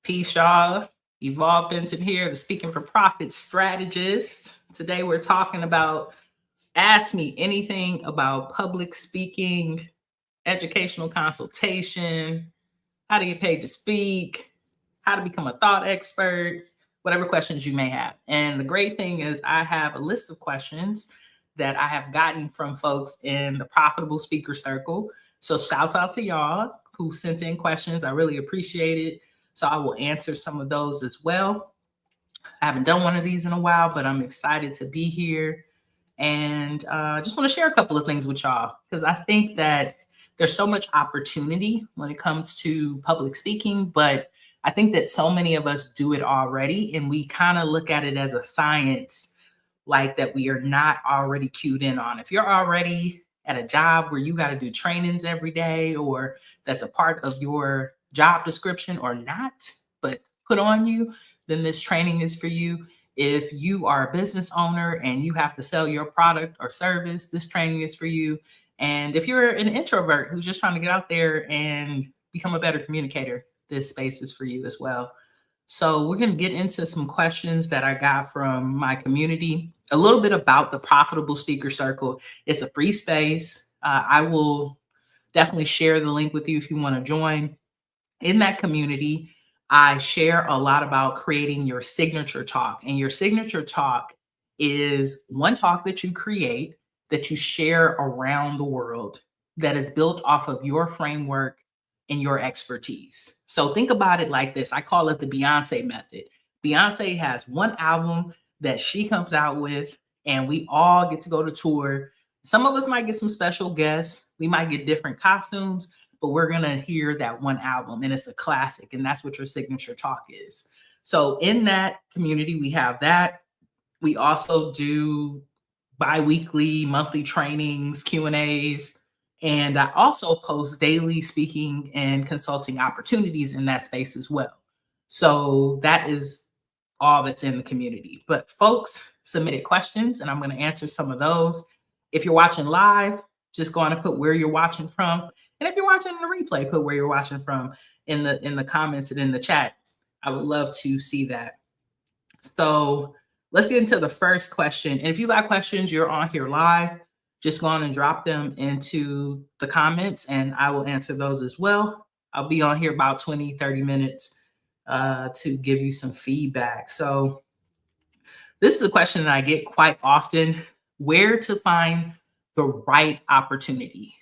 Peace, y'all. Evolved into here, the Speaking for Profit strategist. Today we're talking about ask me anything about public speaking, educational consultation, how to get paid to speak, how to become a thought expert, whatever questions you may have. And the great thing is, I have a list of questions that I have gotten from folks in the Profitable Speaker Circle. So, shouts out to y'all who sent in questions. I really appreciate it. So, I will answer some of those as well. I haven't done one of these in a while, but I'm excited to be here. And just want to share a couple of things with y'all because I think that there's so much opportunity when it comes to public speaking, but I think that so many of us do it already and we kind of look at it as a science, like that we are not already cued in on. If you're already at a job where you got to do trainings every day, or that's a part of your job description or not, but put on you, then this training is for you. If you are a business owner and you have to sell your product or service, this training is for you. And if you're an introvert who's just trying to get out there and become a better communicator, this space is for you as well. So we're going to get into some questions that I got from my community, a little bit about the Profitable Speaker Circle. It's a free space. I will definitely share the link with you if you want to join. In that community, I share a lot about creating your signature talk. And your signature talk is one talk that you create, that you share around the world, that is built off of your framework and your expertise. So think about it like this. I call it the Beyonce method. Beyonce has one album that she comes out with, and we all get to go to tour. Some of us might get some special guests. We might get different costumes, but we're going to hear that one album and it's a classic. And that's what your signature talk is. So in that community, we have that. We also do bi-weekly, monthly trainings, Q&As. And I also post daily speaking and consulting opportunities in that space as well. So that is all that's in the community. But folks submitted questions and I'm going to answer some of those. If you're watching live, just go on and put where you're watching from. And if you're watching the replay, put where you're watching from in the comments and in the chat. I would love to see that. So let's get into the first question. And if you got questions, you're on here live, just go on and drop them into the comments and I will answer those as well. I'll be on here about 20, 30 minutes to give you some feedback. So this is a question that I get quite often: where to find the right opportunity?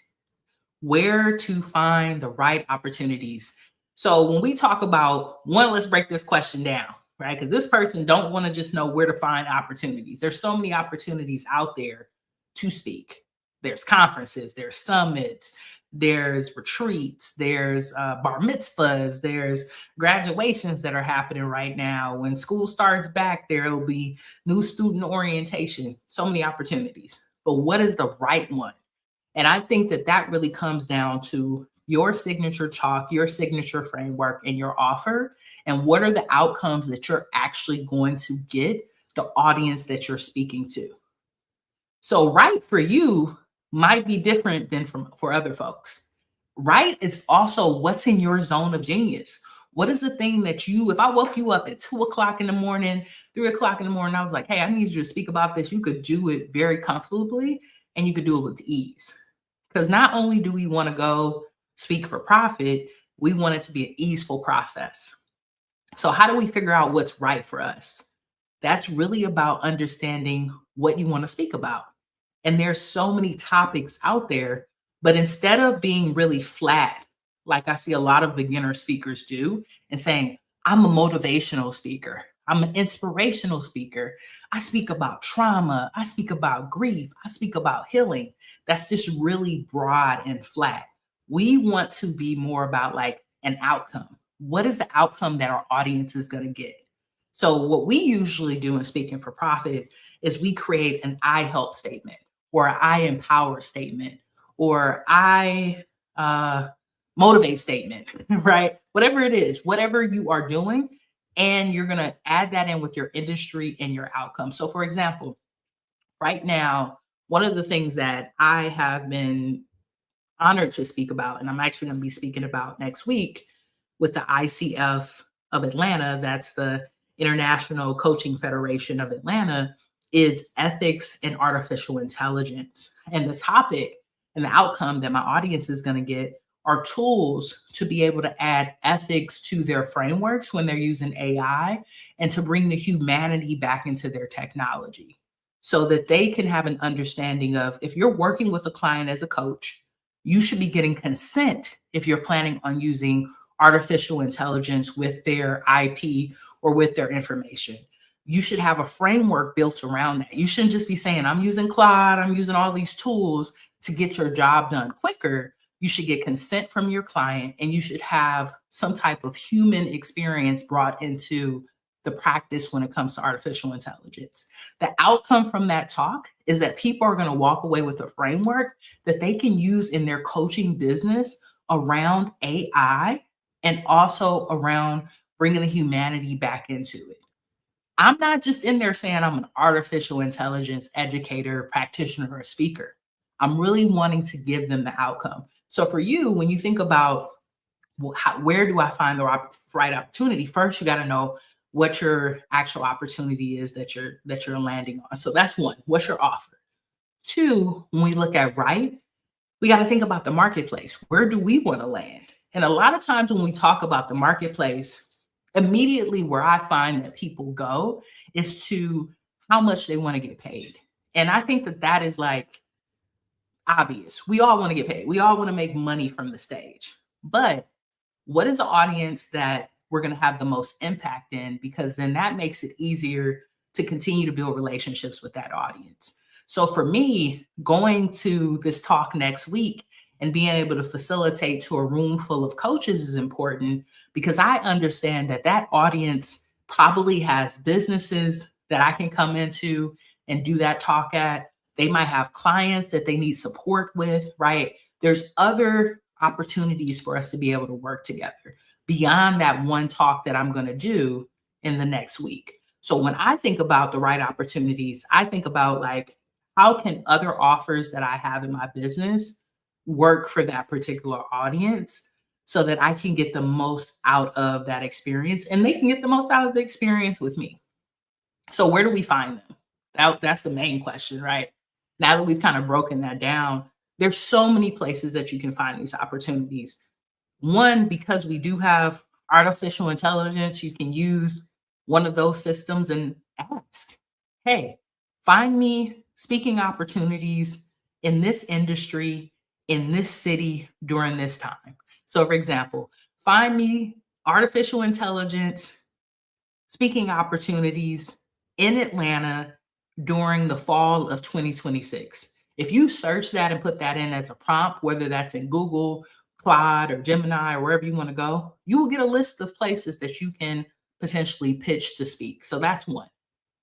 Where to find the right opportunities? So when we talk about one, let's break this question down, right? Because this person don't want to just know where to find opportunities. There's so many opportunities out there to speak. There's conferences, there's summits, there's retreats, there's bar mitzvahs, there's graduations that are happening right now. When school starts back, there will be new student orientation, so many opportunities. But what is the right one? And I think that that really comes down to your signature talk, your signature framework, and your offer. And what are the outcomes that you're actually going to get the audience that you're speaking to? So right for you might be different than for other folks. Right? It's also what's in your zone of genius. What is the thing that if I woke you up at 2:00 in the morning, 3:00 in the morning, I was like, hey, I need you to speak about this. You could do it very comfortably and you could do it with ease. Because not only do we want to go speak for profit, we want it to be an easeful process. So how do we figure out what's right for us? That's really about understanding what you want to speak about. And there's so many topics out there, but instead of being really flat, like I see a lot of beginner speakers do, and saying, I'm a motivational speaker, I'm an inspirational speaker, I speak about trauma, I speak about grief, I speak about healing. That's just really broad and flat. We want to be more about like an outcome. What is the outcome that our audience is going to get? So what we usually do in Speaking for Profit is we create an I help statement, or I empower statement, or I motivate statement, right? Whatever it is, whatever you are doing, and you're going to add that in with your industry and your outcome. So for example, right now, one of the things that I have been honored to speak about, and I'm actually going to be speaking about next week with the ICF of Atlanta, that's the International Coaching Federation of Atlanta, is ethics and artificial intelligence. And the topic and the outcome that my audience is going to get are tools to be able to add ethics to their frameworks when they're using AI and to bring the humanity back into their technology so that they can have an understanding of if you're working with a client as a coach, you should be getting consent if you're planning on using artificial intelligence with their IP or with their information. You should have a framework built around that. You shouldn't just be saying, I'm using Claude, I'm using all these tools to get your job done quicker. You should get consent from your client and you should have some type of human experience brought into the practice when it comes to artificial intelligence. The outcome from that talk is that people are going to walk away with a framework that they can use in their coaching business around AI and also around bringing the humanity back into it. I'm not just in there saying I'm an artificial intelligence educator, practitioner, or speaker. I'm really wanting to give them the outcome. So for you, when you think about where do I find the right opportunity, first you got to know what your actual opportunity is that you're landing on. So that's one. What's your offer? Two, when we look at right, we got to think about the marketplace. Where do we want to land? And a lot of times when we talk about the marketplace, immediately where I find that people go is to how much they want to get paid. And I think that that is like obvious. We all want to get paid. We all want to make money from the stage. But what is the audience that we're going to have the most impact in? Because then that makes it easier to continue to build relationships with that audience. So for me, going to this talk next week and being able to facilitate to a room full of coaches is important because I understand that that audience probably has businesses that I can come into and do that talk at. They might have clients that they need support with, right? There's other opportunities for us to be able to work together beyond that one talk that I'm going to do in the next week. So when I think about the right opportunities, I think about like, how can other offers that I have in my business work for that particular audience so that I can get the most out of that experience and they can get the most out of the experience with me. So where do we find them? That's the main question, right? Now that we've kind of broken that down, there's so many places that you can find these opportunities. One, because we do have artificial intelligence, you can use one of those systems and ask, hey, find me speaking opportunities in this industry, in this city during this time. So for example, find me artificial intelligence speaking opportunities in Atlanta during the fall of 2026. If you search that and put that in as a prompt, whether that's in Google, Claude, or Gemini, or wherever you want to go, you will get a list of places that you can potentially pitch to speak. So that's one.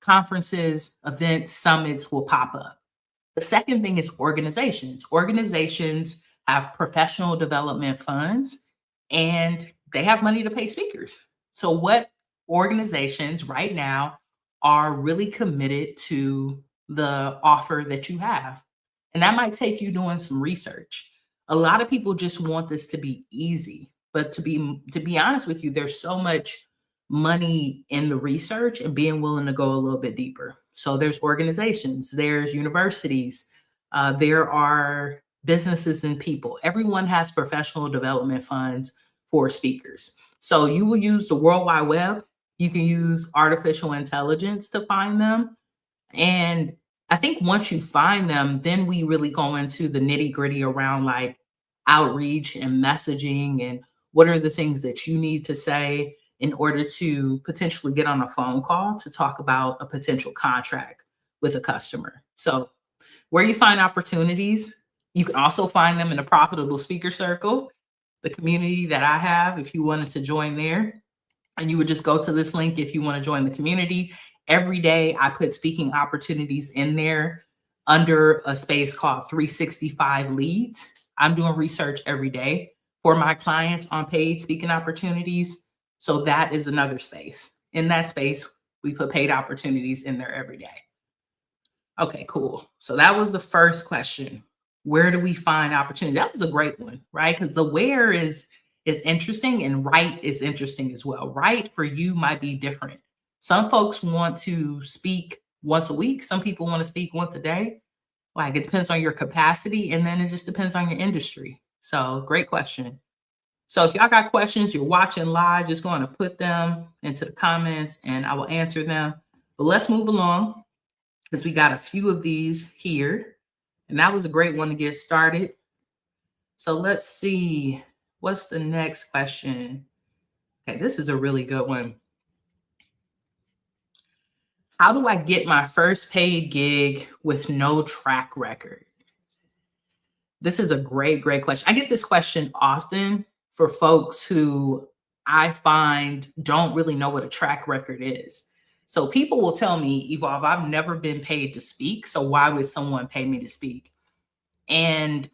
Conferences, events, summits will pop up. The second thing is organizations. Organizations have professional development funds and they have money to pay speakers. So what organizations right now are really committed to the offer that you have? And that might take you doing some research. A lot of people just want this to be easy, but to be honest with you, there's so much money in the research and being willing to go a little bit deeper. So there's organizations, there's universities, there are businesses and people. Everyone has professional development funds for speakers. So you will use the World Wide Web. You can use artificial intelligence to find them. And I think once you find them, then we really go into the nitty gritty around like outreach and messaging and what are the things that you need to say in order to potentially get on a phone call to talk about a potential contract with a customer. So where you find opportunities, you can also find them in the Profitable Speaker Circle, the community that I have, if you wanted to join there. And you would just go to this link if you want to join the community. Every day I put speaking opportunities in there under a space called 365 Leads. I'm doing research every day for my clients on paid speaking opportunities. So that is another space. In that space, we put paid opportunities in there every day. Okay, cool. So that was the first question. Where do we find opportunity? That was a great one, right? Because the where is is interesting, and right is interesting as well. Right for you might be different. Some folks want to speak once a week, some people want to speak once a day. Like, it depends on your capacity, and then it just depends on your industry. So, great question. So, if y'all got questions, you're watching live, just going to put them into the comments and I will answer them. But let's move along because we got a few of these here. And that was a great one to get started. So, let's see. What's the next question? Okay, this is a really good one. How do I get my first paid gig with no track record? This is a great question. I get this question often for folks who I find don't really know what a track record is. So people will tell me, Evolve, I've never been paid to speak. So why would someone pay me to speak? And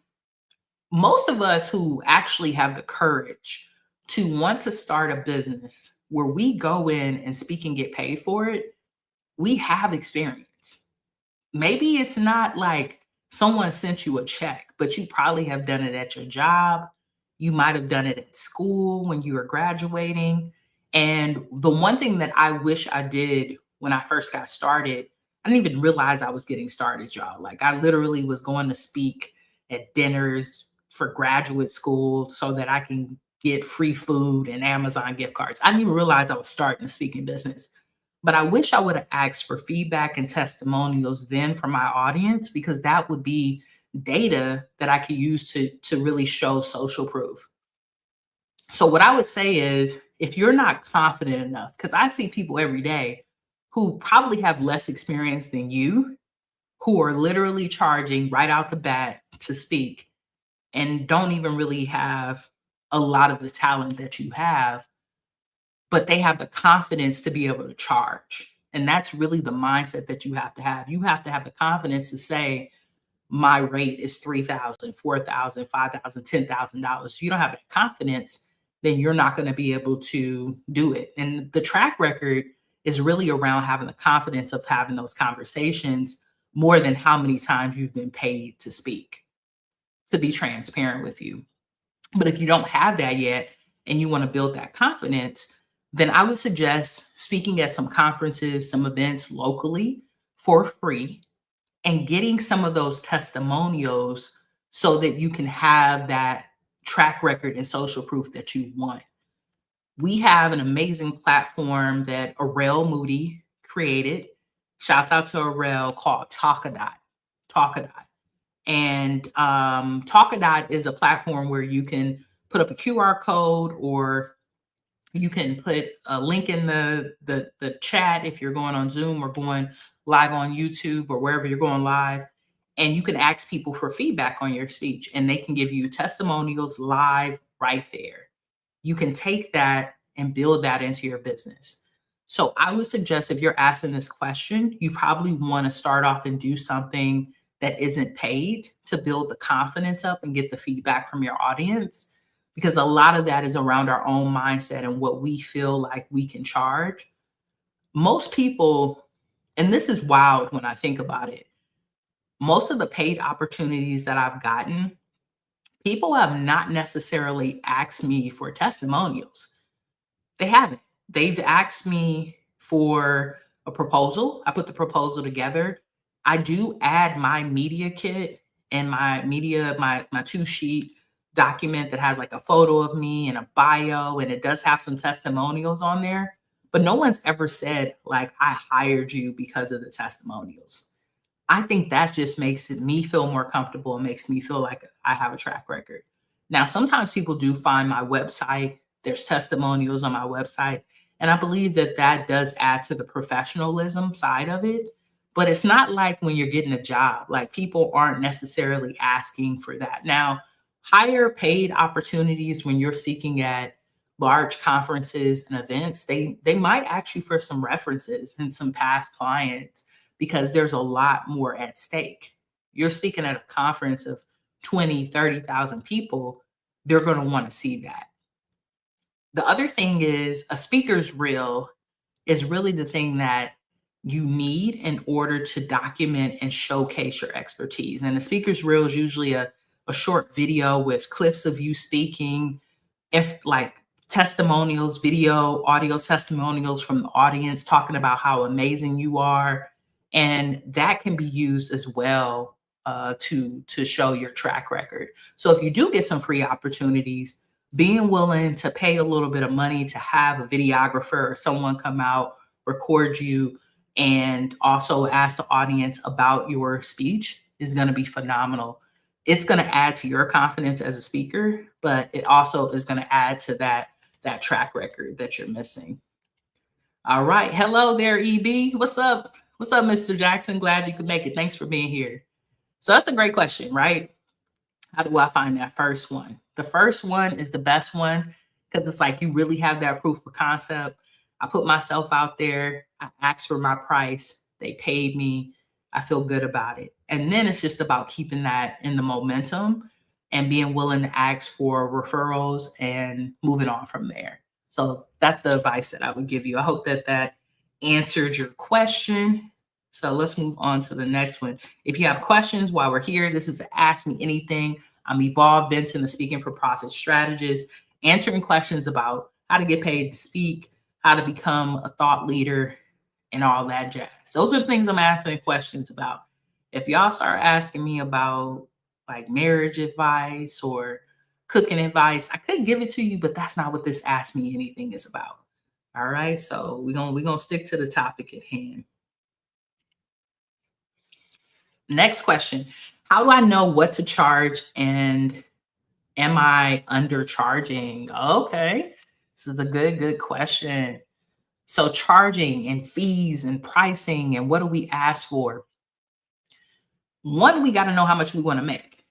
most of us who actually have the courage to want to start a business where we go in and speak and get paid for it, we have experience. Maybe it's not like someone sent you a check, but you probably have done it at your job. You might have done it at school when you were graduating. And the one thing that I wish I did when I first got started, I didn't even realize I was getting started, y'all. Like, I literally was going to speak at dinners for graduate school so that I can get free food and Amazon gift cards. I didn't even realize I was starting a speaking business. But I wish I would have asked for feedback and testimonials then from my audience, because that would be data that I could use to really show social proof. So what I would say is, if you're not confident enough, because I see people every day who probably have less experience than you, who are literally charging right out the bat to speak and don't even really have a lot of the talent that you have, but they have the confidence to be able to charge. And that's really the mindset that you have to have. You have to have the confidence to say, my rate is $3,000, $4,000, $5,000, $10,000. If you don't have that confidence, then you're not going to be able to do it. And the track record is really around having the confidence of having those conversations more than how many times you've been paid to speak, to be transparent with you. But if you don't have that yet and you want to build that confidence, then I would suggest speaking at some conferences, some events locally for free, and getting some of those testimonials so that you can have that track record and social proof that you want. We have an amazing platform that Arel Moody created. Shouts out to Arel, called Talkadot. Talkadot. And Talkadot is a platform where you can put up a QR code, or you can put a link in the chat if you're going on Zoom or going live on YouTube or wherever you're going live. And you can ask people for feedback on your speech, and they can give you testimonials live right there. You can take that and build that into your business. So I would suggest, if you're asking this question, you probably want to start off and do something that isn't paid to build the confidence up and get the feedback from your audience, because a lot of that is around our own mindset and what we feel like we can charge. Most people, and this is wild when I think about it, most of the paid opportunities that I've gotten, people have not necessarily asked me for testimonials. They haven't. They've asked me for a proposal. I put the proposal together. I do add my media kit and my media, my 2-sheet document that has like a photo of me and a bio, and it does have some testimonials on there. But no one's ever said, like, I hired you because of the testimonials. I think that just makes me feel more comfortable and makes me feel like I have a track record. Now, sometimes people do find my website. There's testimonials on my website. And I believe that that does add to the professionalism side of it. But it's not like when you're getting a job, like, people aren't necessarily asking for that. Now, higher paid opportunities when you're speaking at large conferences and events, they might ask you for some references and some past clients, because there's a lot more at stake. You're speaking at a conference of 20, 30,000 people, they're going to want to see that. The other thing is, a speaker's reel is really the thing that you need in order to document and showcase your expertise. And the speaker's reel is usually a short video with clips of you speaking, if like testimonials, video, audio testimonials from the audience talking about how amazing you are, and that can be used as well to show your track record. So if you do get some free opportunities, being willing to pay a little bit of money to have a videographer or someone come out, record you, and also ask the audience about your speech is going to be phenomenal. It's going to add to your confidence as a speaker, but it also is going to add to that track record that you're missing. All right. Hello there, EB. What's up? What's up, Mr. Jackson? Glad you could make it. Thanks for being here. So that's a great question, right? How do I find that first one? The first one is the best one because it's like you really have that proof of concept. I put myself out there, I asked for my price, they paid me, I feel good about it. And then it's just about keeping that in the momentum and being willing to ask for referrals and moving on from there. So that's the advice that I would give you. I hope that that answered your question. So let's move on to the next one. If you have questions while we're here, this is Ask Me Anything. I'm Evolve Benson, the Speaking for Profit strategist, answering questions about how to get paid to speak, how to become a thought leader, and all that jazz. Those are the things I'm answering questions about. If y'all start asking me about like marriage advice or cooking advice, I could give it to you, but that's not what this Ask Me Anything is about. All right. So we're gonna stick to the topic at hand. Next question. How do I know what to charge and am I undercharging? Okay. This is a good question. So charging and fees and pricing and what do we ask for? One, we got to know how much we want to make.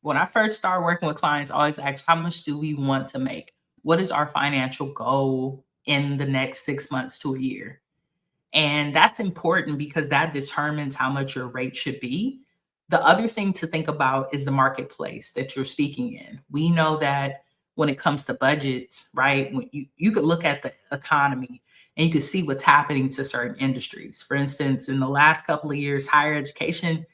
When I first started working with clients, I always ask, how much do we want to make? What is our financial goal in the next 6 months to a year? And that's important because that determines how much your rate should be. The other thing to think about is the marketplace that you're speaking in. We know that when it comes to budgets, right? When you could look at the economy and you could see what's happening to certain industries. For instance, in the last couple of years, higher education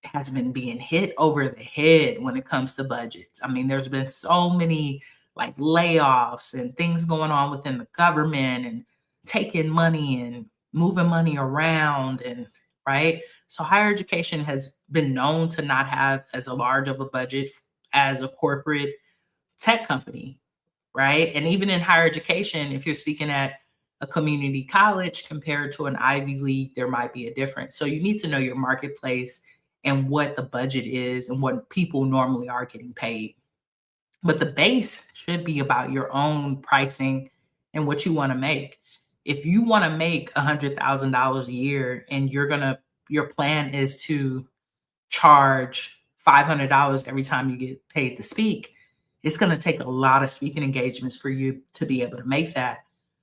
has been being hit over the head when it comes to budgets. I mean, there's been so many like layoffs and things going on within the government and taking money and moving money around and right. So higher education has been known to not have as a large of a budget as a corporate tech company, right? And even in higher education, if you're speaking at a community college compared to an Ivy League, there might be a difference. So you need to know your marketplace and what the budget is and what people normally are getting paid. But the base should be about your own pricing and what you want to make. If you want to make $100,000 a year and your plan is to charge $500 every time you get paid to speak, it's going to take a lot of speaking engagements for you to be able to make that.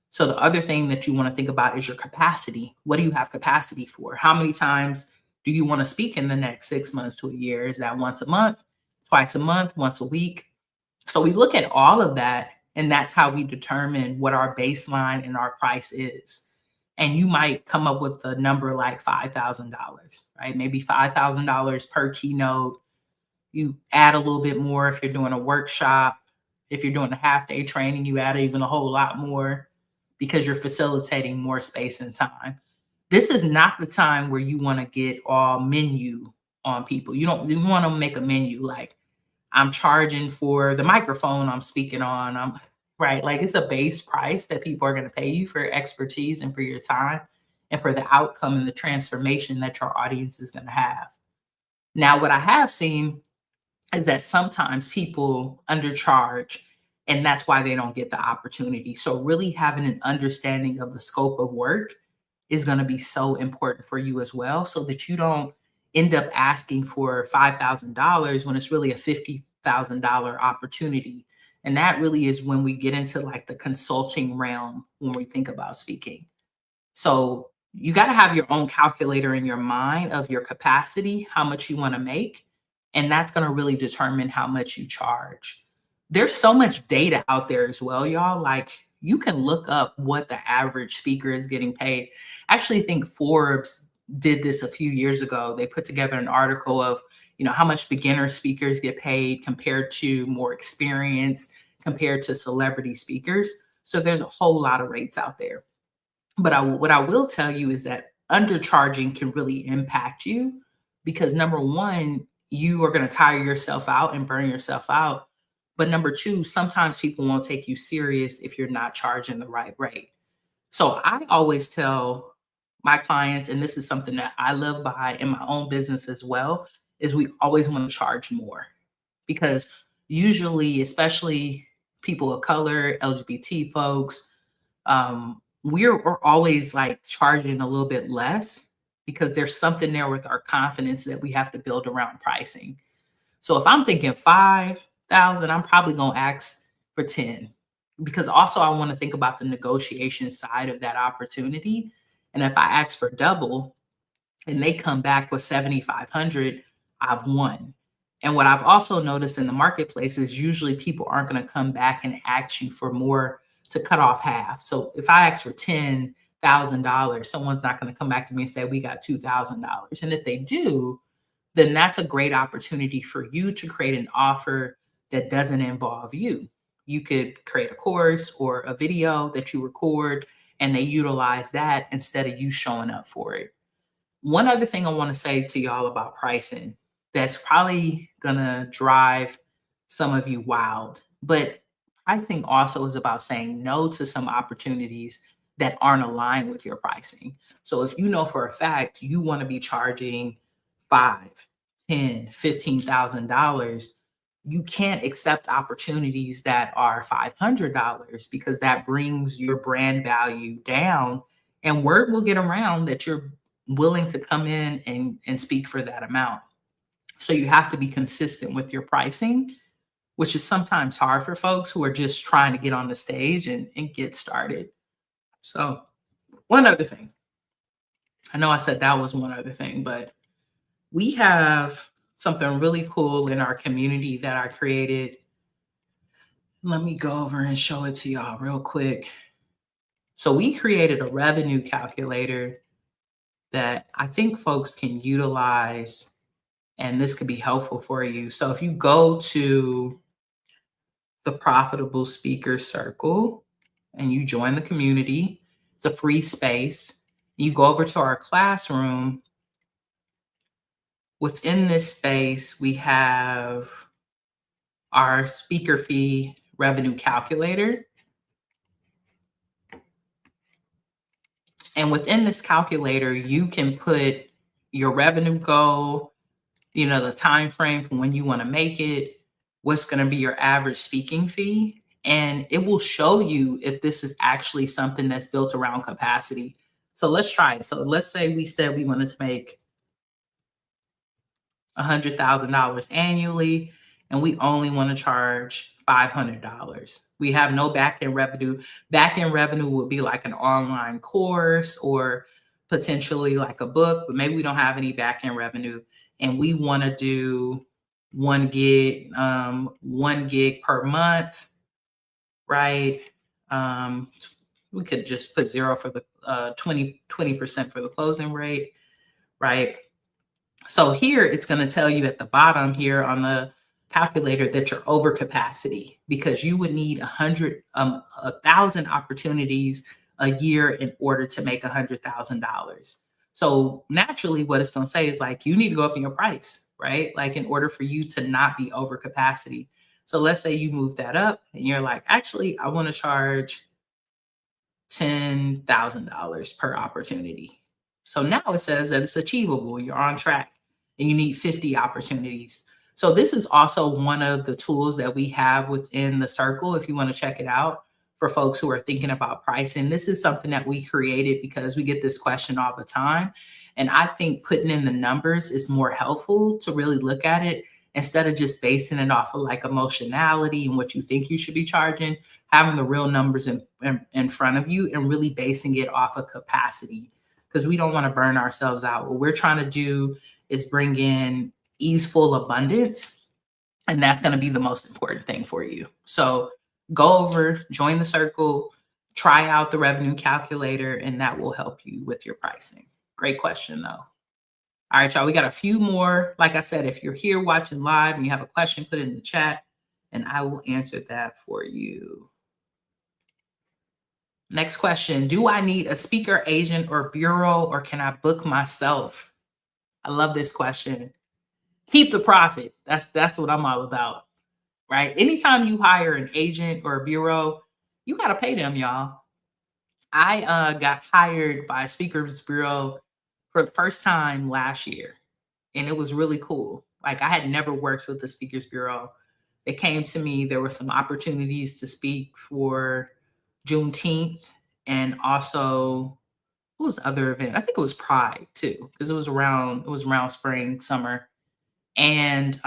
So the other thing that you want to think about is your capacity. What do you have capacity for? How many times do you want to speak in the next 6 months to a year? Is that once a month, twice a month, once a week? So we look at all of that, and that's how we determine what our baseline and our price is. And you might come up with a number like $5,000, right? Maybe $5,000 per keynote. You add a little bit more if you're doing a workshop. If you're doing a half day training, you add even a whole lot more because you're facilitating more space and time. This is not the time where you want to get all menu on people. You want to make a menu like, I'm charging for the microphone I'm speaking on. I'm right. Like it's a base price that people are going to pay you for expertise and for your time and for the outcome and the transformation that your audience is going to have. Now, what I have seen is that sometimes people undercharge and that's why they don't get the opportunity. So really having an understanding of the scope of work is going to be so important for you as well, so that you don't end up asking for $5,000 when it's really a $50,000 opportunity. And that really is when we get into like the consulting realm when we think about speaking. So you got to have your own calculator in your mind of your capacity, how much you want to make. And that's going to really determine how much you charge. There's so much data out there as well, y'all. Like you can look up what the average speaker is getting paid. I actually think Forbes did this a few years ago. They put together an article of, how much beginner speakers get paid compared to more experienced, compared to celebrity speakers. So there's a whole lot of rates out there. But what I will tell you is that undercharging can really impact you because number one, you are going to tire yourself out and burn yourself out. But number two, sometimes people won't take you serious if you're not charging the right rate. So I always tell my clients, and this is something that I live by in my own business as well, is we always want to charge more because usually, especially people of color, LGBT folks, we're always like charging a little bit less because there's something there with our confidence that we have to build around pricing. So if I'm thinking 5,000, I'm probably gonna ask for 10 because also I want to think about the negotiation side of that opportunity. And if I ask for double and they come back with 7,500, I've won. And what I've also noticed in the marketplace is usually people aren't going to come back and ask you for more to cut off half. So if I ask for $10,000, someone's not going to come back to me and say, we got $2,000. And if they do, then that's a great opportunity for you to create an offer that doesn't involve you. You could create a course or a video that you record and they utilize that instead of you showing up for it. One other thing I want to say to y'all about pricing that's probably going to drive some of you wild, but pricing also is about saying no to some opportunities that aren't aligned with your pricing. So if you know for a fact you want to be charging five, 10, $15,000, you can't accept opportunities that are $500 because that brings your brand value down and word will get around that you're willing to come in and speak for that amount. So you have to be consistent with your pricing, which is sometimes hard for folks who are just trying to get on the stage and get started. So one other thing, I know I said that was one other thing, but we have something really cool in our community that I created. Let me go over and show it to y'all real quick. So we created a revenue calculator that I think folks can utilize, and this could be helpful for you. So if you go to the Profitable Speaker Circle and you join the community, it's a free space. You go over to our classroom. Within this space, we have our speaker fee revenue calculator. And within this calculator, you can put your revenue goal, the time frame from when you want to make it, what's going to be your average speaking fee, and it will show you if this is actually something that's built around capacity. So let's try it. So let's say we said we wanted to make $100,000 annually, and we only want to charge $500. We have no back-end revenue. Back-end revenue would be like an online course or potentially like a book, but maybe we don't have any back-end revenue, and we want to do 1 gig per month, right? We could just put 0 for the 20% for the closing rate, right? So here it's going to tell you at the bottom here on the calculator that you're over capacity because you would need 1,000 opportunities a year in order to make $100,000. So naturally what it's going to say is like, you need to go up in your price, right? Like in order for you to not be over capacity. So let's say you move that up and you're like, actually, I want to charge $10,000 per opportunity. So now it says that it's achievable. You're on track and you need 50 opportunities. So this is also one of the tools that we have within the circle. If you want to check it out for folks who are thinking about pricing, this is something that we created because we get this question all the time. And I think putting in the numbers is more helpful to really look at it instead of just basing it off of like emotionality and what you think you should be charging, having the real numbers in front of you and really basing it off of capacity because we don't want to burn ourselves out. What we're trying to do is bring in easeful abundance, and that's going to be the most important thing for you. So go over, join the circle, try out the revenue calculator, and that will help you with your pricing. Great question, though. All right, y'all, we got a few more. Like I said, if you're here watching live and you have a question, put it in the chat, and I will answer that for you. Next question. Do I need a speaker agent or bureau, or can I book myself? I love this question. Keep the profit. That's what I'm all about, right? Anytime you hire an agent or a bureau, you got to pay them, y'all. I got hired by a speakers bureau for the first time last year, and it was really cool. Like, I had never worked with the speakers bureau. They came to me. There were some opportunities to speak for Juneteenth, and also what was the other event? I think it was Pride too, because it was around spring, summer. And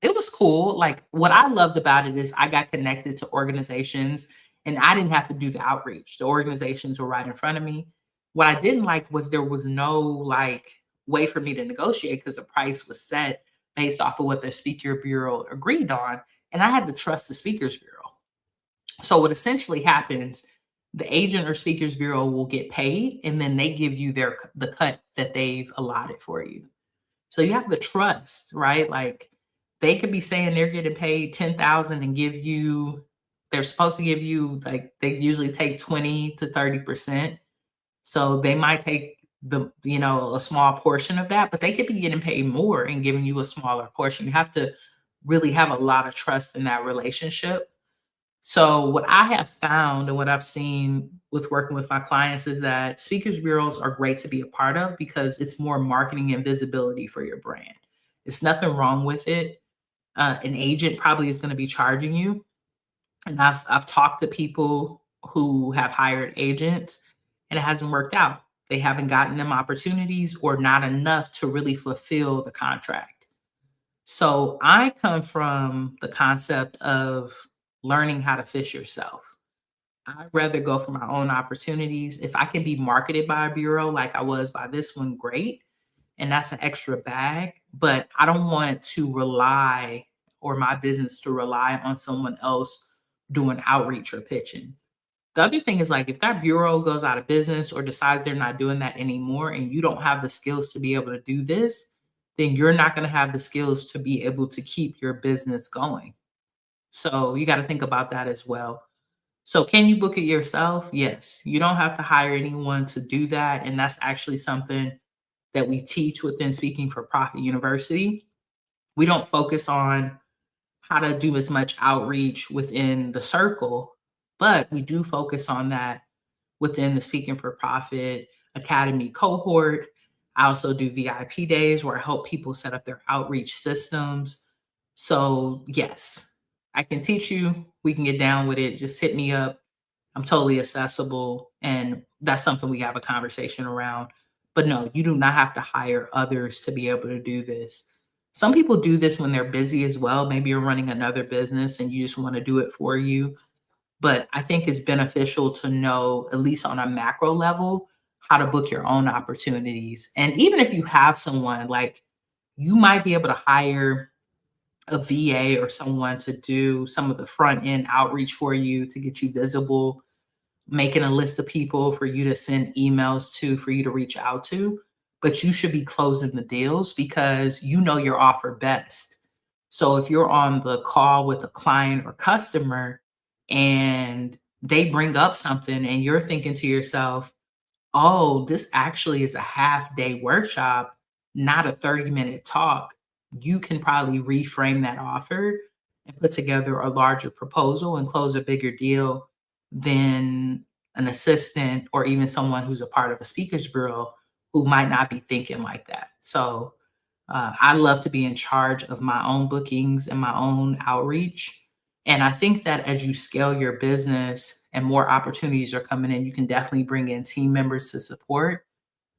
it was cool. Like, what I loved about it is I got connected to organizations and I didn't have to do the outreach. The organizations were right in front of me. What I didn't like was there was no like way for me to negotiate because the price was set based off of what the speaker bureau agreed on. And I had to trust the speakers bureau. So what essentially happens, the agent or speakers bureau will get paid and then they give you the cut that they've allotted for you. So you have to trust, right? Like, they could be saying they're getting paid 10,000 and they're supposed to give you, like, they usually take 20 to 30%. So they might take a small portion of that, but they could be getting paid more and giving you a smaller portion. You have to really have a lot of trust in that relationship. So what I have found and what I've seen with working with my clients is that speakers bureaus are great to be a part of because it's more marketing and visibility for your brand. It's nothing wrong with it. An agent probably is going to be charging you, and I've talked to people who have hired agents, and it hasn't worked out. They haven't gotten them opportunities or not enough to really fulfill the contract. So I come from the concept of learning how to fish yourself. I'd rather go for my own opportunities. If I can be marketed by a bureau like I was by this one, great. And that's an extra bag. But I don't want to rely, or my business to rely on someone else doing outreach or pitching. The other thing is, like, if that bureau goes out of business or decides they're not doing that anymore and you don't have the skills to be able to do this, then you're not going to have the skills to be able to keep your business going. So you got to think about that as well. So can you book it yourself? Yes. You don't have to hire anyone to do that. And that's actually something that we teach within Speaking for Profit University. We don't focus on how to do as much outreach within the circle, but we do focus on that within the Speaking for Profit Academy cohort. I also do VIP days where I help people set up their outreach systems. So, yes, I can teach you. We can get down with it. Just hit me up. I'm totally accessible. And that's something we have a conversation around. But no, you do not have to hire others to be able to do this. Some people do this when they're busy as well. Maybe you're running another business and you just want to do it for you. But I think it's beneficial to know, at least on a macro level, how to book your own opportunities. And even if you have someone, like, you might be able to hire a VA or someone to do some of the front end outreach for you to get you visible, making a list of people for you to send emails to, for you to reach out to. But you should be closing the deals because you know your offer best. So if you're on the call with a client or customer and they bring up something and you're thinking to yourself, oh, this actually is a half day workshop, not a 30-minute talk, you can probably reframe that offer and put together a larger proposal and close a bigger deal than an assistant or even someone who's a part of a speakers bureau who might not be thinking like that. So I love to be in charge of my own bookings and my own outreach. And I think that as you scale your business and more opportunities are coming in, you can definitely bring in team members to support.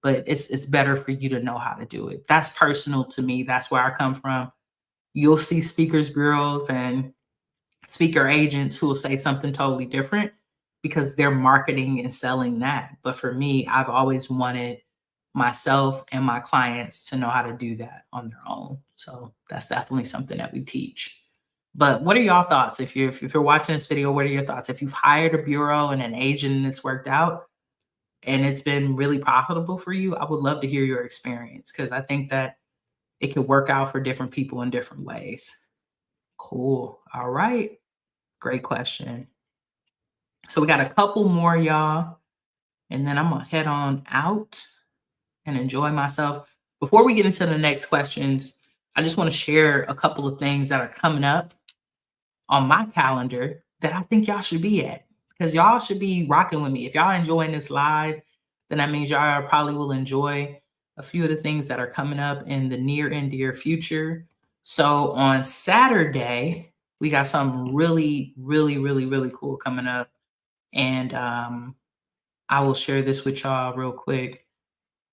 But it's better for you to know how to do it. That's personal to me. That's where I come from. You'll see speakers bureaus and speaker agents who will say something totally different because they're marketing and selling that. But for me, I've always wanted myself and my clients to know how to do that on their own. So that's definitely something that we teach. But what are y'all thoughts? If you're watching this video, what are your thoughts? If you've hired a bureau and an agent and it's worked out and it's been really profitable for you, I would love to hear your experience because I think that it could work out for different people in different ways. Cool. All right. Great question. So we got a couple more, y'all, and then I'm gonna head on out and enjoy myself. Before we get into the next questions, I just want to share a couple of things that are coming up on my calendar that I think y'all should be at, because y'all should be rocking with me. If y'all enjoying this live, then that means y'all probably will enjoy a few of the things that are coming up in the near and dear future. So on Saturday, we got something really, really, really, really cool coming up. And I will share this with y'all real quick.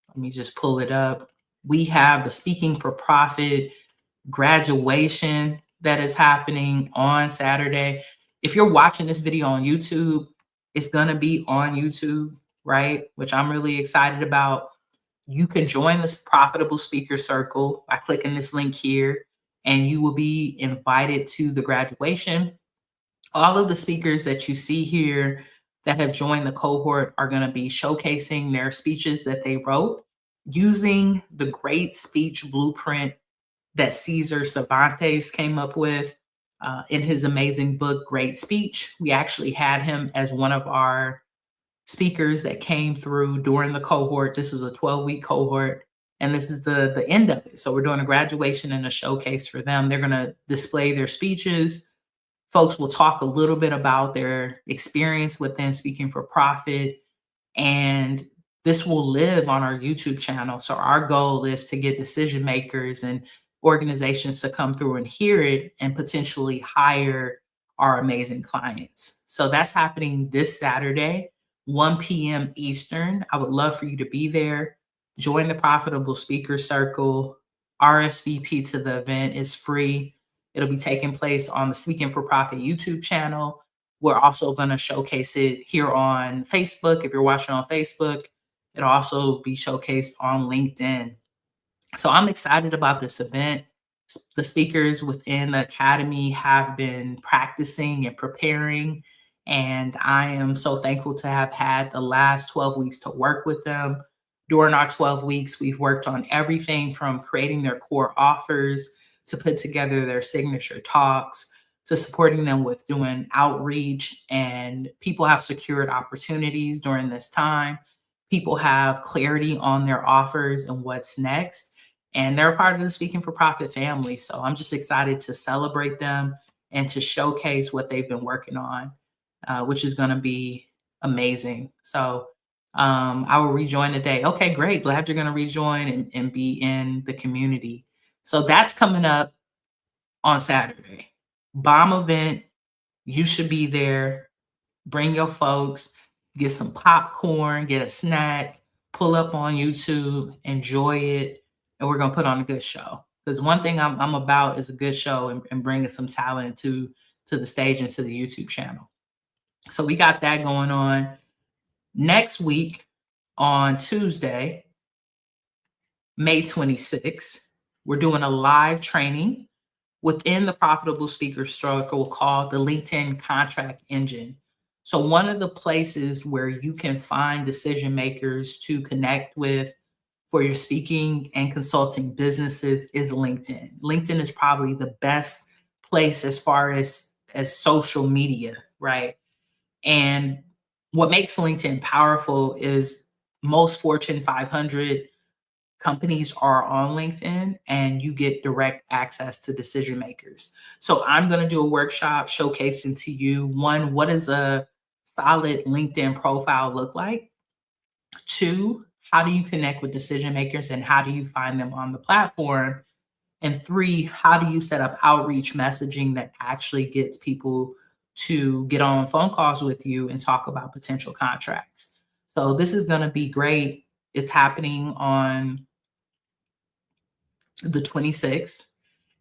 Let me just pull it up. We have the Speaking for Profit graduation that is happening on Saturday. If you're watching this video on YouTube, it's going to be on YouTube, right? Which I'm really excited about. You can join this profitable speaker circle by clicking this link here, and you will be invited to the graduation. All of the speakers that you see here that have joined the cohort are going to be showcasing their speeches that they wrote using the great speech blueprint that Cesar Cervantes came up with in his amazing book, Great Speech. We actually had him as one of our speakers that came through during the cohort. This was a 12-week cohort, and this is the end of it. So we're doing a graduation and a showcase for them. They're going to display their speeches. Folks will talk a little bit about their experience within Speaking for Profit, and this will live on our YouTube channel. So our goal is to get decision makers and organizations to come through and hear it and potentially hire our amazing clients. So that's happening this Saturday, 1 p.m. Eastern. I would love for you to be there. Join the Profitable Speaker Circle. RSVP to the event is free. It'll be taking place on the Speaking for Profit YouTube channel. We're also going to showcase it here on Facebook. If you're watching on Facebook, it'll also be showcased on LinkedIn. So I'm excited about this event. The speakers within the academy have been practicing and preparing, and I am so thankful to have had the last 12 weeks to work with them. During our 12 weeks, we've worked on everything from creating their core offers to put together their signature talks, to supporting them with doing outreach, and people have secured opportunities during this time. People have clarity on their offers and what's next, and they're a part of the Speaking for Profit family. So I'm just excited to celebrate them and to showcase what they've been working on, which is going to be amazing. So I will rejoin today. Okay, great. Glad you're going to rejoin and be in the community. So that's coming up on Saturday. Bomb event. You should be there. Bring your folks, get some popcorn, get a snack, pull up on YouTube, enjoy it, and we're going to put on a good show. Because one thing I'm about is a good show and bringing some talent to the stage and to the YouTube channel. So we got that going on. Next week on Tuesday, May 26th, we're doing a live training within the Profitable Speaker Circle called the LinkedIn Contract Engine. So one of the places where you can find decision makers to connect with for your speaking and consulting businesses is LinkedIn. LinkedIn is probably the best place as far as social media, right? And what makes LinkedIn powerful is most Fortune 500 companies are on LinkedIn, and you get direct access to decision makers. So I'm going to do a workshop showcasing to you, one, what does a solid LinkedIn profile look like? Two, how do you connect with decision makers and how do you find them on the platform? And three, how do you set up outreach messaging that actually gets people to get on phone calls with you and talk about potential contracts? So this is going to be great. It's happening on the 26th,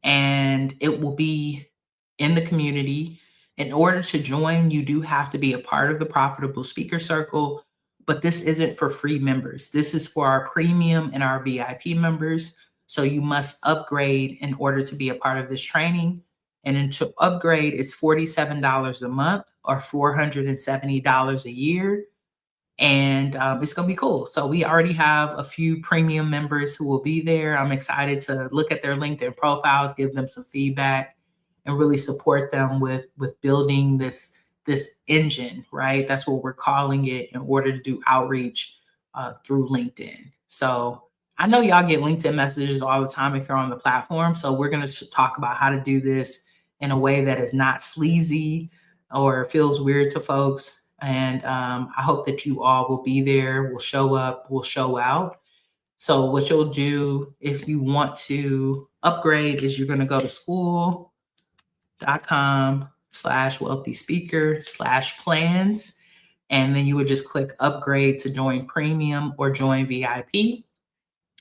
and it will be in the community. In order to join, you do have to be a part of the Profitable Speaker Circle, but this isn't for free members. This is for our premium and our VIP members. So you must upgrade in order to be a part of this training. And then to upgrade, it's $47 a month or $470 a year. And it's going to be cool. So we already have a few premium members who will be there. I'm excited to look at their LinkedIn profiles, give them some feedback, and really support them with building this engine, right? That's what we're calling it in order to do outreach through LinkedIn. So I know y'all get LinkedIn messages all the time if you're on the platform. So we're going to talk about how to do this in a way that is not sleazy or feels weird to folks. And I hope that you all will be there, will show up, will show out. So what you'll do if you want to upgrade is you're going to go to school.com/wealthy speaker/plans. And then you would just click upgrade to join premium or join VIP.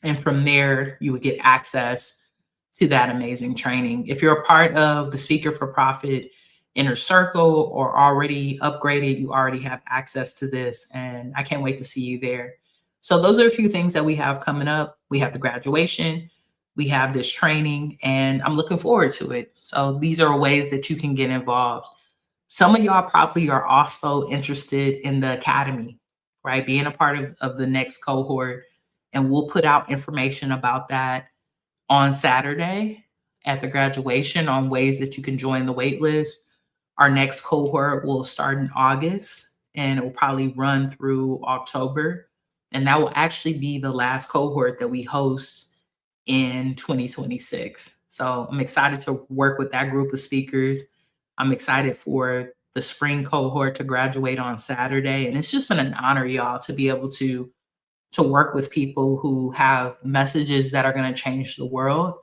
And from there, you would get access to that amazing training. If you're a part of the Speaker for Profit inner circle or already upgraded, you already have access to this. And I can't wait to see you there. So those are a few things that we have coming up. We have the graduation, we have this training, and I'm looking forward to it. So these are ways that you can get involved. Some of y'all probably are also interested in the academy, right? Being a part of the next cohort. And we'll put out information about that on Saturday at the graduation on ways that you can join the wait list. Our next cohort will start in August and it will probably run through October. And that will actually be the last cohort that we host in 2026. So I'm excited to work with that group of speakers. I'm excited for the spring cohort to graduate on Saturday. And it's just been an honor, y'all, to be able to work with people who have messages that are going to change the world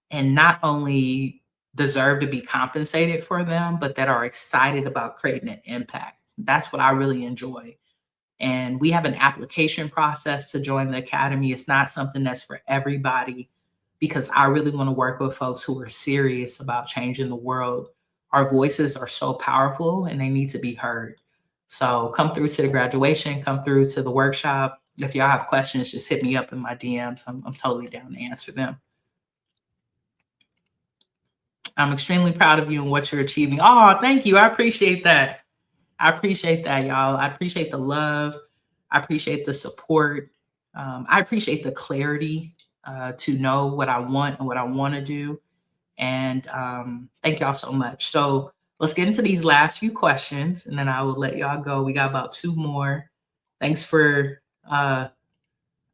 and not only deserve to be compensated for them, but that are excited about creating an impact. That's what I really enjoy. And we have an application process to join the academy. It's not something that's for everybody because I really want to work with folks who are serious about changing the world. Our voices are so powerful and they need to be heard. So come through to the graduation, come through to the workshop. If y'all have questions, just hit me up in my DMs. I'm totally down to answer them. I'm extremely proud of you and what you're achieving. Oh, thank you. I appreciate that. I appreciate that, y'all. I appreciate the love. I appreciate the support. I appreciate the clarity to know what I want and what I want to do. And thank y'all so much. So let's get into these last few questions and then I will let y'all go. We got about 2 more. Thanks for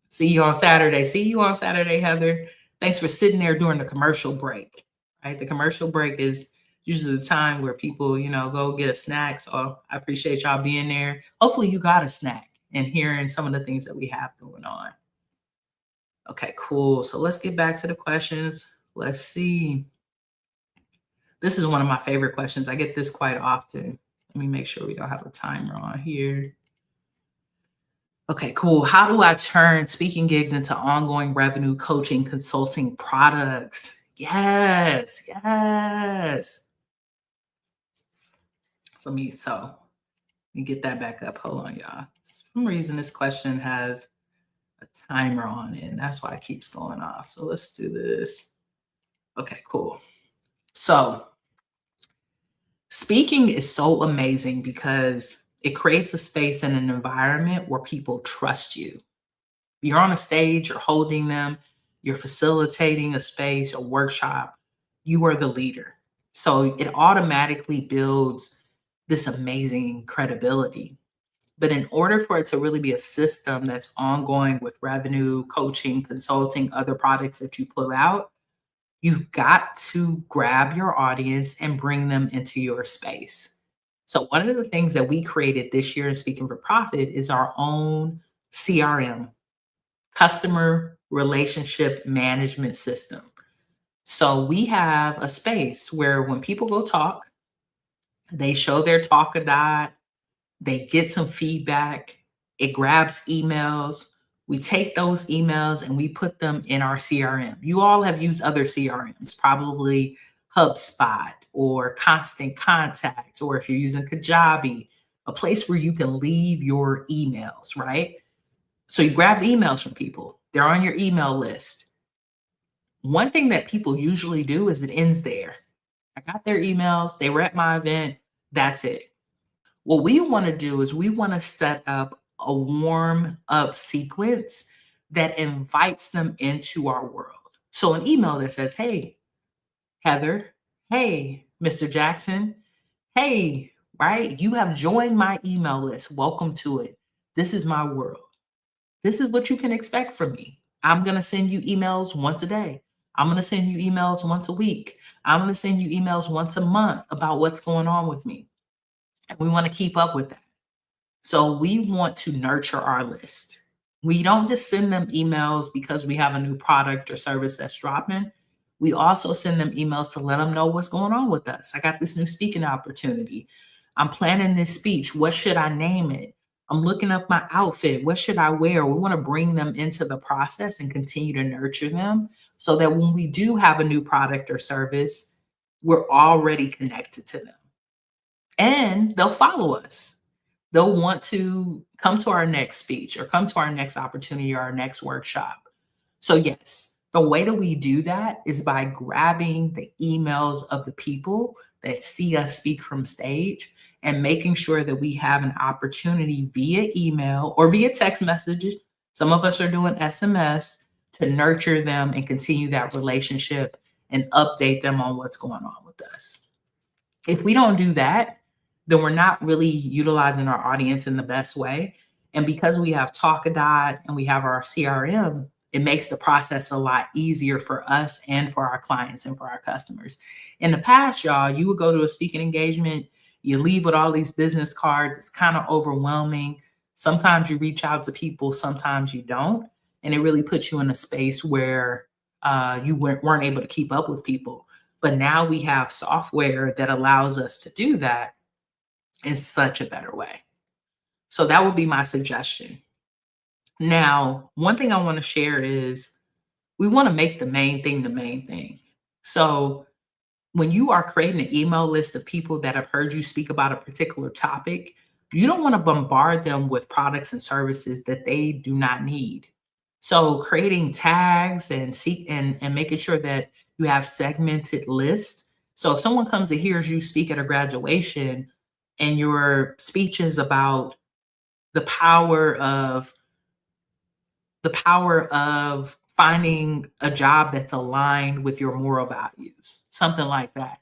see you on Saturday. See you on Saturday, Heather. Thanks for sitting there during the commercial break. Right? The commercial break is usually the time where people, go get a snack. So I appreciate y'all being there. Hopefully you got a snack and hearing some of the things that we have going on. Okay, cool. So let's get back to the questions. Let's see. This is one of my favorite questions. I get this quite often. Let me make sure we don't have a timer on here. Okay, cool. How do I turn speaking gigs into ongoing revenue coaching consulting products? Yes, yes. So let me get that back up. Hold on, y'all. For some reason, this question has a timer on it, and that's why it keeps going off. So let's do this. Okay, cool. So speaking is so amazing because it creates a space and an environment where people trust you. You're on a stage, you're holding them, you're facilitating a space, a workshop, you are the leader. So it automatically builds this amazing credibility. But in order for it to really be a system that's ongoing with revenue, coaching, consulting, other products that you pull out, you've got to grab your audience and bring them into your space. So one of the things that we created this year in Speaking for Profit is our own CRM, customer relationship management system. So we have a space where when people go talk, they show their talk a dot, they get some feedback, it grabs emails. We take those emails and we put them in our CRM. You all have used other CRMs, probably HubSpot or Constant Contact, or if you're using Kajabi, a place where you can leave your emails, right? So you grab the emails from people. They're on your email list. One thing that people usually do is it ends there. I got their emails. They were at my event. That's it. What we want to do is we want to set up a warm up sequence that invites them into our world. So an email that says, hey, Heather, hey, Mr. Jackson. Hey, right? You have joined my email list. Welcome to it. This is my world. This is what you can expect from me. I'm going to send you emails once a day. I'm going to send you emails once a week. I'm going to send you emails once a month about what's going on with me. And we want to keep up with that. So we want to nurture our list. We don't just send them emails because we have a new product or service that's dropping. We also send them emails to let them know what's going on with us. I got this new speaking opportunity. I'm planning this speech. What should I name it? I'm looking up my outfit. What should I wear? We want to bring them into the process and continue to nurture them so that when we do have a new product or service, we're already connected to them and they'll follow us. They'll want to come to our next speech or come to our next opportunity or our next workshop. So, yes, the way that we do that is by grabbing the emails of the people that see us speak from stage and making sure that we have an opportunity via email or via text messages. Some of us are doing SMS to nurture them and continue that relationship and update them on what's going on with us. If we don't do that, then we're not really utilizing our audience in the best way. And because we have Talkadot and we have our CRM, it makes the process a lot easier for us and for our clients and for our customers. In the past, y'all, you would go to a speaking engagement, you leave with all these business cards. It's kind of overwhelming. Sometimes you reach out to people, sometimes you don't. And it really puts you in a space where you weren't able to keep up with people. But now we have software that allows us to do that in such a better way. So that would be my suggestion. Now, one thing I want to share is we want to make the main thing the main thing. So when you are creating an email list of people that have heard you speak about a particular topic, you don't want to bombard them with products and services that they do not need. So creating tags and making sure that you have segmented lists. So if someone comes and hears you speak at a graduation and your speech is about the power of finding a job that's aligned with your moral values, something like that,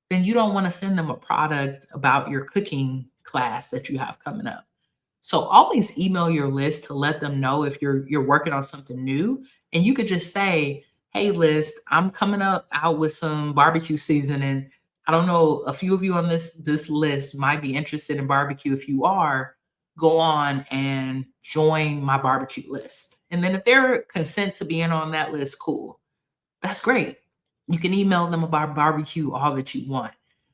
then you don't want to send them a product about your cooking class that you have coming up. So always email your list to let them know if you're working on something new. And you could just say, hey list, I'm coming up out with some barbecue season. And I don't know, a few of you on this list might be interested in barbecue. If you are, go on and join my barbecue list. And then if they're consent to being on that list, cool. That's great. You can email them about barbecue all that you want,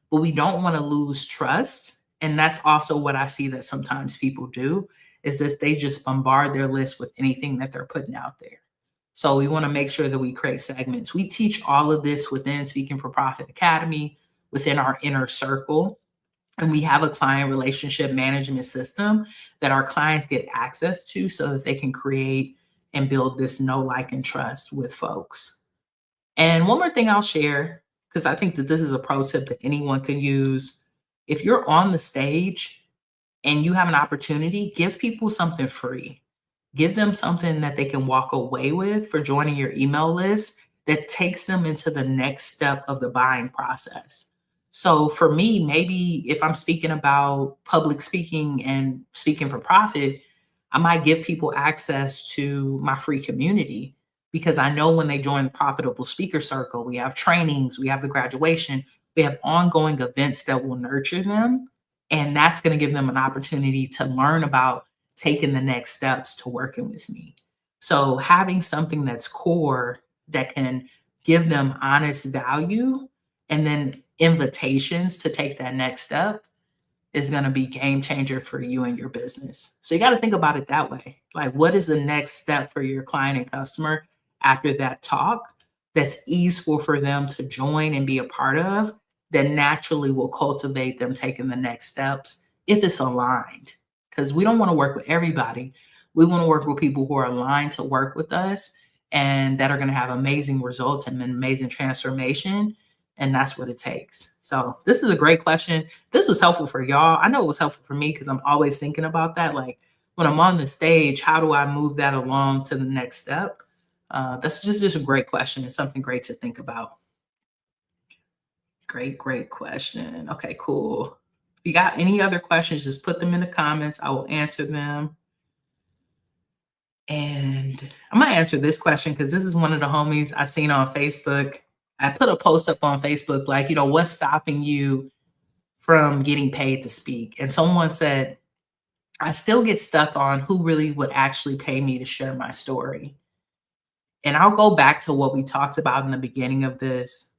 but we don't want to lose trust. And that's also what I see that sometimes people do is that they just bombard their list with anything that they're putting out there. So we want to make sure that we create segments. We teach all of this within Speaking for Profit Academy, within our inner circle. And we have a client relationship management system that our clients get access to so that they can create and build this know, like, and trust with folks. And one more thing I'll share, because I think that this is a pro tip that anyone can use. If you're on the stage and you have an opportunity, give people something free. Give them something that they can walk away with for joining your email list that takes them into the next step of the buying process. So for me, maybe if I'm speaking about public speaking and speaking for profit, I might give people access to my free community because I know when they join the Profitable Speaker Circle, we have trainings, we have the graduation, we have ongoing events that will nurture them. And that's going to give them an opportunity to learn about taking the next steps to working with me. So having something that's core that can give them honest value and then invitations to take that next step is going to be game changer for you and your business. So you got to think about it that way. Like, what is the next step for your client and customer after that talk that's easeful for them to join and be a part of, that naturally will cultivate them taking the next steps if it's aligned? Because we don't want to work with everybody. We want to work with people who are aligned to work with us and that are going to have amazing results and amazing transformation. And that's what it takes. So this is a great question. This was helpful for y'all. I know it was helpful for me because I'm always thinking about that. Like when I'm on the stage, how do I move that along to the next step? That's just a great question and something great to think about. Great question. Okay, cool. If you got any other questions, just put them in the comments. I will answer them. And I'm gonna answer this question because this is one of the homies I seen on Facebook. I put a post up on Facebook, like, what's stopping you from getting paid to speak? And someone said, I still get stuck on who really would actually pay me to share my story. And I'll go back to what we talked about in the beginning of this.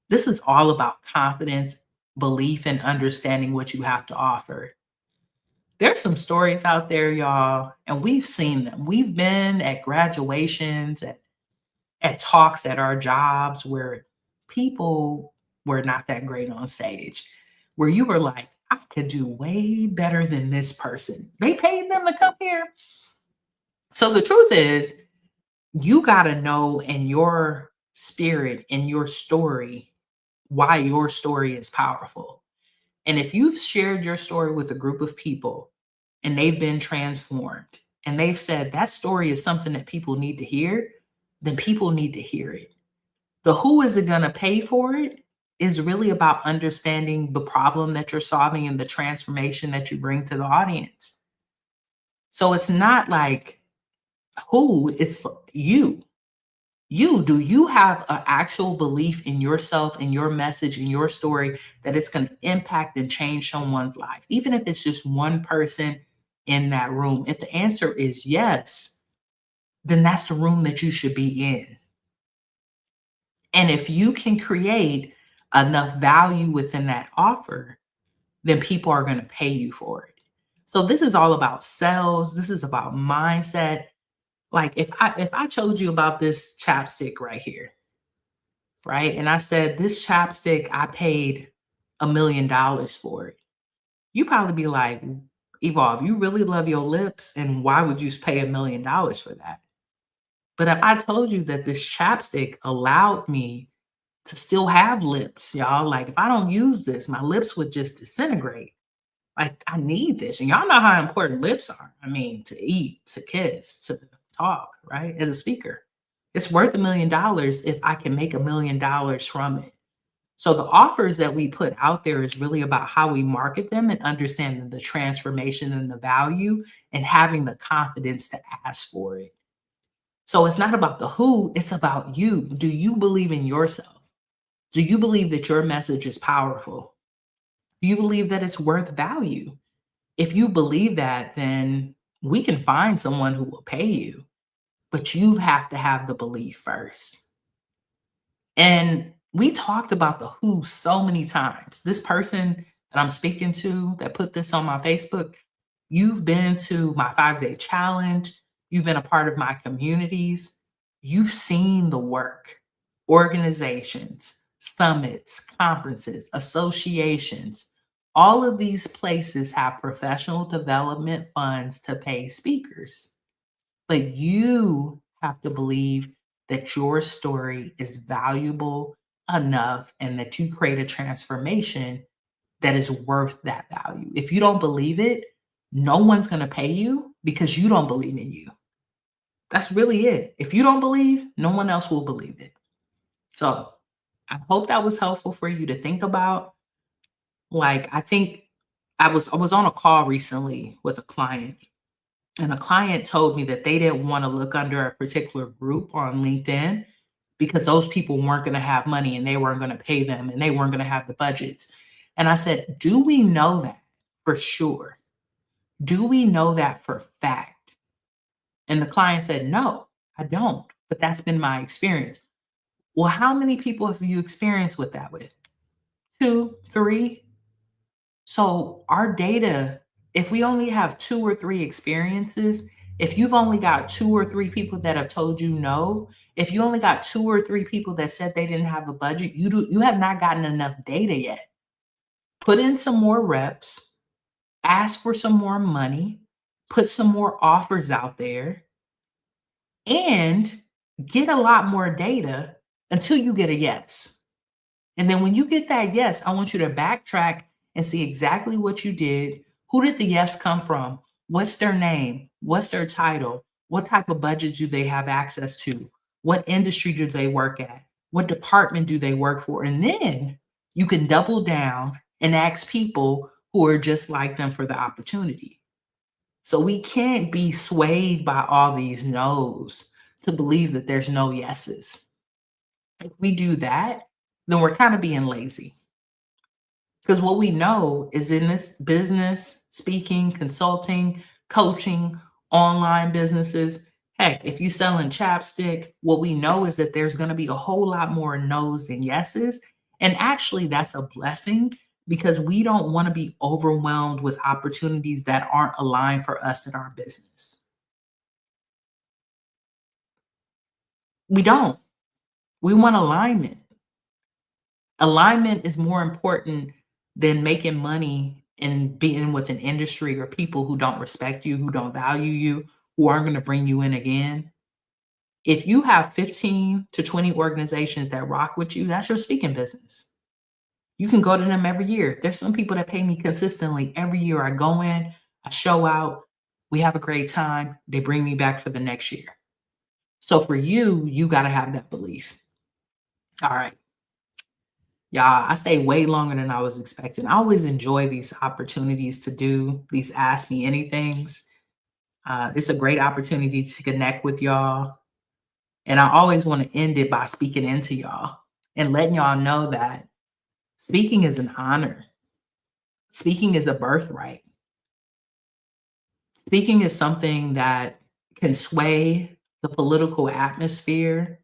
This is all about confidence, belief, and understanding what you have to offer. There's some stories out there, y'all, and we've seen them. We've been at graduations, at talks at our jobs where people were not that great on stage, where you were like, I could do way better than this person. They paid them to come here. So the truth is, you got to know in your spirit, in your story, why your story is powerful. And if you've shared your story with a group of people and they've been transformed and they've said that story is something that people need to hear, then people need to hear it. The who is it going to pay for it is really about understanding the problem that you're solving and the transformation that you bring to the audience. So it's not like who, it's you. Do you have an actual belief in yourself and your message and your story that it's going to impact and change someone's life, even if it's just one person in that room? If the answer is yes, then that's the room that you should be in. And if you can create enough value within that offer, then people are going to pay you for it. So this is all about sales. This is about mindset. Like if I told you about this chapstick right here, right? And I said, this chapstick, I paid $1 million for it. You probably be like, Evolve, you really love your lips, and why would you pay $1 million for that? But if I told you that this chapstick allowed me to still have lips, y'all, like if I don't use this, my lips would just disintegrate. Like I need this. And y'all know how important lips are. I mean, to eat, to kiss, to talk, right? As a speaker. It's worth $1 million if I can make $1 million from it. So the offers that we put out there is really about how we market them and understanding the transformation and the value and having the confidence to ask for it. So it's not about the who, it's about you. Do you believe in yourself? Do you believe that your message is powerful? Do you believe that it's worth value? If you believe that, then we can find someone who will pay you, but you have to have the belief first. And we talked about the who so many times. This person that I'm speaking to that put this on my Facebook, you've been to my 5-day challenge, you've been a part of my communities, you've seen the work, organizations, summits, conferences, associations. All of these places have professional development funds to pay speakers. But you have to believe that your story is valuable enough and that you create a transformation that is worth that value. If you don't believe it, no one's going to pay you because you don't believe in you. That's really it. If you don't believe, no one else will believe it. So I hope that was helpful for you to think about. Like, I think I was on a call recently with a client, and a client told me that they didn't want to look under a particular group on LinkedIn because those people weren't going to have money and they weren't going to pay them and they weren't going to have the budgets. And I said, do we know that for sure? Do we know that for fact? And the client said, no, I don't. But that's been my experience. Well, how many people have you experienced with that with? 2, 3? So our data, if we only have 2 or 3 experiences, if you've only got 2 or 3 people that have told you no, if you only got 2 or 3 people that said they didn't have a budget, you have not gotten enough data yet. Put in some more reps, ask for some more money, put some more offers out there, and get a lot more data until you get a yes. And then when you get that yes, I want you to backtrack and see exactly what you did. Who did the yes come from? What's their name? What's their title? What type of budget do they have access to? What industry do they work at? What department do they work for? And then You can double down and ask people who are just like them for the opportunity. So we can't be swayed by all these no's to believe that there's no yeses. If we do that, then we're kind of being lazy. Because what we know is in this business, speaking, consulting, coaching, online businesses, heck, if you selling chapstick, what we know is that there's going to be a whole lot more no's than yeses. And actually, that's a blessing because we don't want to be overwhelmed with opportunities that aren't aligned for us in our business. We don't. We want alignment. Alignment is more important than making money and being with an industry or people who don't respect you, who don't value you, who aren't going to bring you in again. If you have 15 to 20 organizations that rock with you, that's your speaking business. You can go to them every year. There's some people that pay me consistently every year. I go in, I show out, we have a great time. They bring me back for the next year. So for you, you got to have that belief. All right. Yeah, I stayed way longer than I was expecting. I always enjoy these opportunities to do these ask me anythings. It's a great opportunity to connect with y'all. And I always want to end it by speaking into y'all and letting y'all know that speaking is an honor. Speaking is a birthright. Speaking is something that can sway the political atmosphere.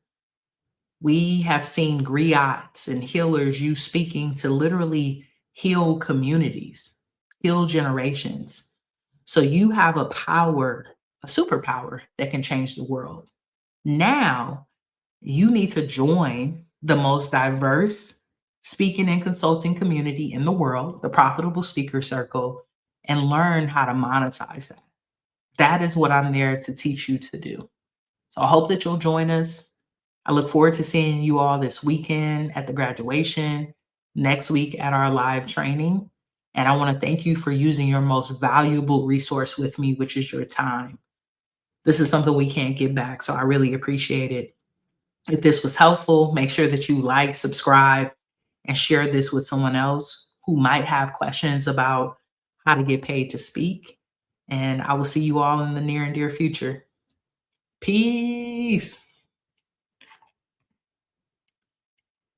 We have seen griots and healers use speaking to literally heal communities, heal generations. So you have a power, a superpower that can change the world. Now you need to join the most diverse speaking and consulting community in the world, the Profitable Speaker Circle, and learn how to monetize that. That is what I'm there to teach you to do. So I hope that you'll join us. I look forward to seeing you all this weekend at the graduation, next week at our live training. And I want to thank you for using your most valuable resource with me, which is your time. This is something we can't get back. So I really appreciate it. If this was helpful, make sure that you like, subscribe, and share this with someone else who might have questions about how to get paid to speak. And I will see you all in the near and dear future. Peace.